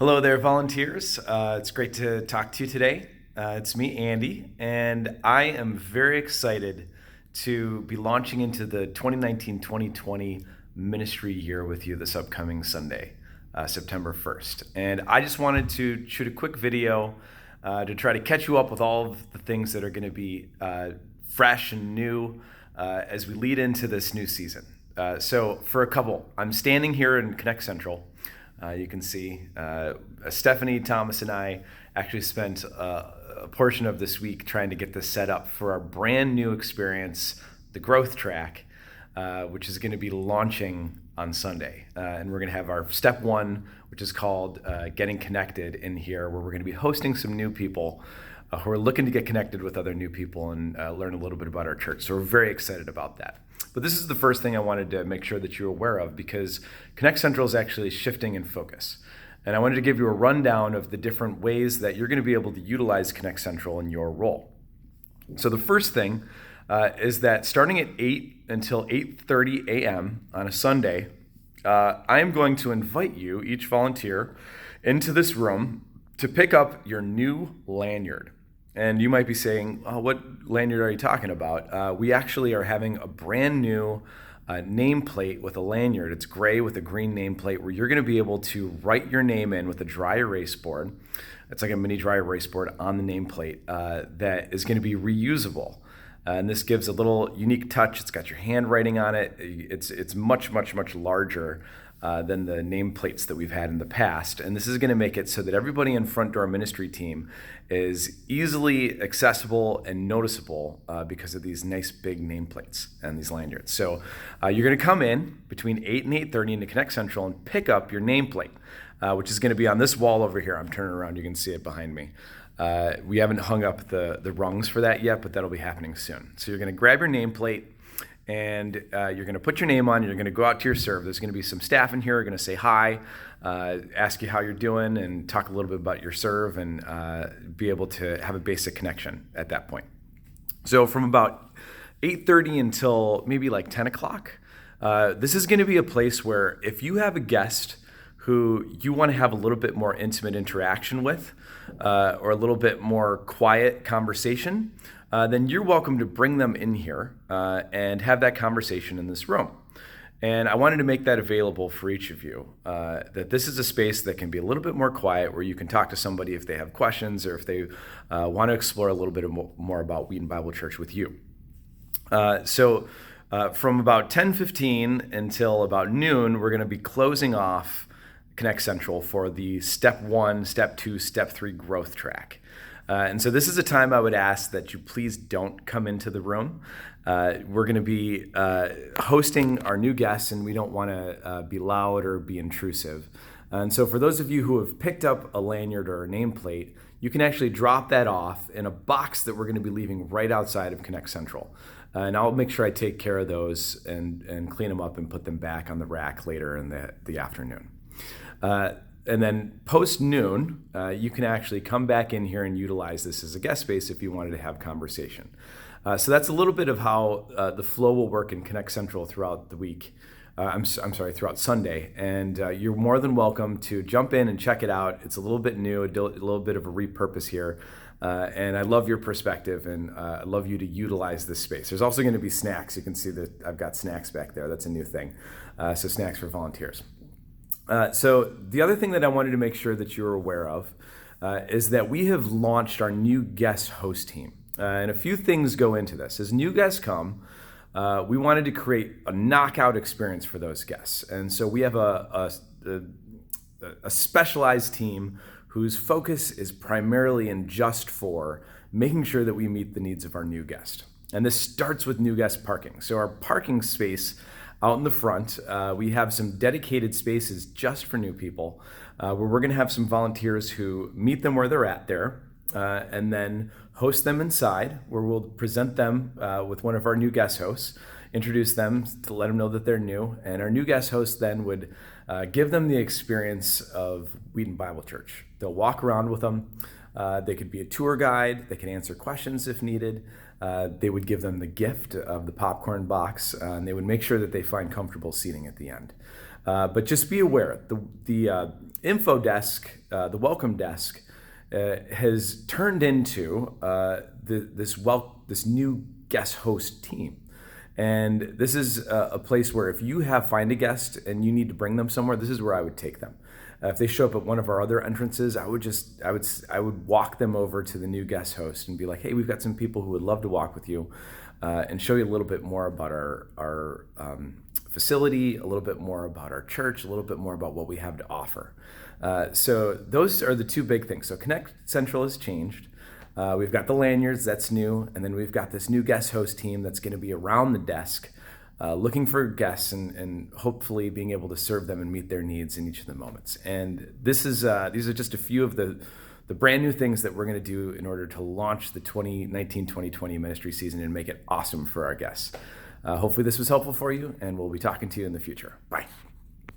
Hello there, volunteers. It's great to talk to you today. It's me, Andy, and I am very excited to be launching into the 2019-2020 ministry year with you this upcoming Sunday, September 1st. And I just wanted to shoot a quick video to try to catch you up with all of the things that are going to be fresh and new as we lead into this new season. So for a couple, I'm standing here in Connect Central. You can see Stephanie, Thomas, and I actually spent a portion of this week trying to get this set up for our brand new experience, the Growth Track, which is going to be launching on Sunday. And we're going to have our step one, which is called Getting Connected in here, where we're going to be hosting some new people who are looking to get connected with other new people and learn a little bit about our church. So we're very excited about that. But this is the first thing I wanted to make sure that you're aware of, because Connect Central is actually shifting in focus. And I wanted to give you a rundown of the different ways that you're going to be able to utilize Connect Central in your role. So the first thing is that starting at 8 until 8:30 a.m. on a Sunday, I am going to invite you, each volunteer, into this room to pick up your new lanyard. And you might be saying, oh, what lanyard are you talking about? We actually are having a brand new nameplate with a lanyard. It's gray with a green nameplate where you're going to be able to write your name in with a dry erase board. It's like a mini dry erase board on the nameplate that is going to be reusable. And this gives a little unique touch. It's got your handwriting on it. It's much, much, much larger than the nameplates that we've had in the past. And this is going to make it so that everybody in Front Door Ministry team is easily accessible and noticeable because of these nice big nameplates and these lanyards. So you're going to come in between 8 and 8:30 into Connect Central and pick up your nameplate, which is going to be on this wall over here. I'm turning around. You can see it behind me. We haven't hung up the rungs for that yet, but that'll be happening soon. So you're going to grab your nameplate, and you're going to put your name on. You're going to go out to your serve. There's going to be some staff in here who are going to say hi, ask you how you're doing, and talk a little bit about your serve, and be able to have a basic connection at that point. So from about 8:30 until maybe like 10 o'clock, this is going to be a place where if you have a guest who you want to have a little bit more intimate interaction with, or a little bit more quiet conversation, then you're welcome to bring them in here and have that conversation in this room. And I wanted to make that available for each of you, that this is a space that can be a little bit more quiet, where you can talk to somebody if they have questions or if they want to explore a little bit more about Wheaton Bible Church with you. So from about 10:15 until about noon, we're going to be closing off Connect Central for the step 1, step 2, step 3 growth track. And so this is a time I would ask that you please don't come into the room. We're going to be hosting our new guests, and we don't want to be loud or be intrusive. And so for those of you who have picked up a lanyard or a nameplate, you can actually drop that off in a box that we're going to be leaving right outside of Connect Central. And I'll make sure I take care of those and clean them up and put them back on the rack later in the afternoon. And then post-noon, you can actually come back in here and utilize this as a guest space if you wanted to have conversation. So that's a little bit of how the flow will work in Connect Central throughout the week. Throughout Sunday. And you're more than welcome to jump in and check it out. It's a little bit new, a little bit of a repurpose here. And I love your perspective, and I love you to utilize this space. There's also going to be snacks. You can see that I've got snacks back there. That's a new thing. So snacks for volunteers. So the other thing that I wanted to make sure that you're aware of is that we have launched our new guest host team. And a few things go into this. As new guests come, we wanted to create a knockout experience for those guests. And so we have a specialized team whose focus is primarily and just for making sure that we meet the needs of our new guest. And this starts with new guest parking. So our parking space out in the front, we have some dedicated spaces just for new people, where we're going to have some volunteers who meet them where they're at there, and then host them inside, where we'll present them with one of our new guest hosts, introduce them to let them know that they're new, and our new guest host then would give them the experience of Wheaton Bible Church. They'll walk around with them. They could be a tour guide. They can answer questions if needed. They would give them the gift of the popcorn box, and they would make sure that they find comfortable seating at the end. But just be aware, the info desk, the welcome desk, has turned into this new guest host team. And this is a place where if you find a guest and you need to bring them somewhere, this is where I would take them. If they show up at one of our other entrances, I would walk them over to the new guest host and be like, hey, we've got some people who would love to walk with you and show you a little bit more about our facility, a little bit more about our church, a little bit more about what we have to offer. So those are the two big things. So Connect Central has changed. We've got the lanyards, that's new, and then we've got this new guest host team that's going to be around the desk, looking for guests and hopefully being able to serve them and meet their needs in each of the moments. And these are just a few of the brand new things that we're going to do in order to launch the 2019-2020 ministry season and make it awesome for our guests. Hopefully this was helpful for you, and we'll be talking to you in the future. Bye.